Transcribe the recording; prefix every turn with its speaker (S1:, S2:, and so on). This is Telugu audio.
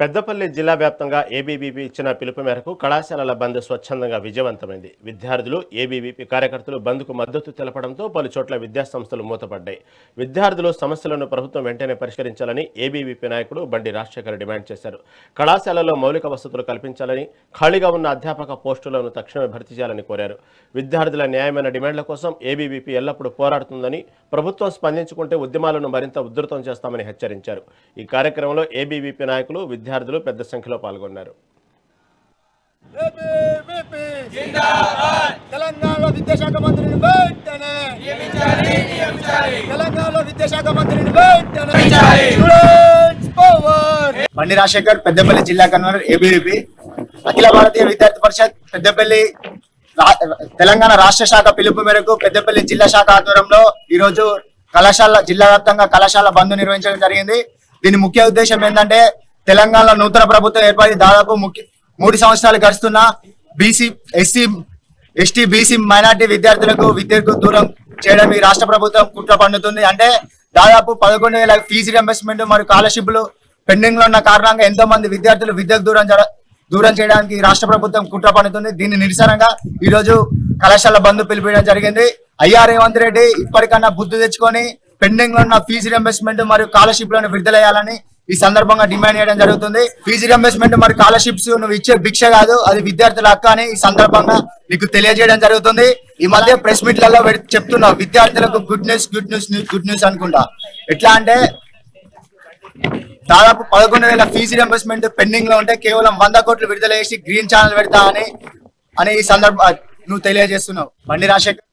S1: పెద్దపల్లి జిల్లా వ్యాప్తంగా ఏబీవీపీ ఇచ్చిన పిలుపు మేరకు కళాశాలల బంద్ స్వచ్ఛందంగా విజయవంతమైంది. విద్యార్థులు, ఏబీవీపీ కార్యకర్తలు బంద్కు మద్దతు తెలపడంతో పలు చోట్ల విద్యాసంస్థలు మూతపడ్డాయి. విద్యార్థులు సమస్యలను ప్రభుత్వం వెంటనే పరిష్కరించాలని ఏబీవీపీ నాయకుడు బండి రాజశేఖర్ డిమాండ్ చేశారు. కళాశాలలో మౌలిక వసతులు కల్పించాలని, ఖాళీగా ఉన్న అధ్యాపక పోస్టులను తక్షణమే భర్తీ చేయాలని కోరారు. విద్యార్థుల న్యాయమైన డిమాండ్ల కోసం ఏబీవీపీ ఎల్లప్పుడూ పోరాడుతుందని, ప్రభుత్వం స్పందించుకుంటే ఉద్యమాలను మరింత ఉధృతం చేస్తామని హెచ్చరించారు. ఈ కార్యక్రమంలో ఏబీవీపీ నాయకులు, విద్యార్థులు పెద్ద సంఖ్యలో పాల్గొన్నారు.
S2: తెలంగాణలో విద్యాశాఖ మంత్రిని వెంటనే తెలంగాణలో విద్యాశాఖ మంత్రిని వెంటనే బండి రాజశేఖర్, పెద్దపల్లి జిల్లా కన్వీనర్, ఏబీవీపీ, అఖిల భారతీయ విద్యార్థి పరిషత్ పెద్దపల్లి తెలంగాణ రాష్ట్ర శాఖ పిలుపు మేరకు పెద్దపల్లి జిల్లా శాఖ ఆధ్వర్యంలో ఈరోజు జిల్లా వ్యాప్తంగా కళాశాల బంద్ నిర్వహించడం జరిగింది. దీని ముఖ్య ఉద్దేశం ఏంటంటే, తెలంగాణలో నూతన ప్రభుత్వం ఏర్పడి దాదాపు 3 సంవత్సరాలు గడుస్తున్న బీసీ, ఎస్టీ, బీసీ, మైనార్టీ విద్యార్థులకు విద్యకు దూరం చేయడం ఈ రాష్ట్ర ప్రభుత్వం కుట్ర పన్నుతుంది. అంటే దాదాపు 11,000 ఫీజు రియంబర్స్మెంట్ మరియు స్కాలర్షిప్లు పెండింగ్ లో ఉన్న కారణంగా ఎంతో మంది విద్యార్థులు విద్యకు దూరం చేయడానికి రాష్ట్ర ప్రభుత్వం కుట్ర పన్నుతుంది. దీన్ని నిరసనగా ఈ రోజు కళాశాల బంద్ పిలిపించడం జరిగింది. రేవంత్ రెడ్డి ఇప్పటికన్నా బుద్ధి తెచ్చుకొని పెండింగ్ లో ఉన్న ఫీజు రియంబర్స్మెంట్ మరియు స్కాలర్షిప్లను విడుదలయ్యాలని ఈ సందర్భంగా డిమాండ్ చేయడం జరుగుతుంది. ఫీజు రియంబర్స్మెంట్ మరియు స్కాలర్షిప్స్ నువ్వు ఇచ్చే భిక్ష కాదు, అది విద్యార్థుల హక్కు అని ఈ సందర్భంగా నీకు తెలియజేయడం జరుగుతుంది. ఈ మధ్య ప్రెస్ మీట్లలో చెప్తున్నావు విద్యార్థులకు గుడ్ న్యూస్ అనుకుంటా. ఎట్లా అంటే దాదాపు 11,000 ఫీజు రియంబర్స్మెంట్ పెండింగ్ లో ఉంటే కేవలం 100 కోట్లు విడుదల చేసి గ్రీన్ ఛానల్ పెడతా అని ఈ సందర్భం నువ్వు తెలియజేస్తున్నావు. బండి రాజశేఖర్.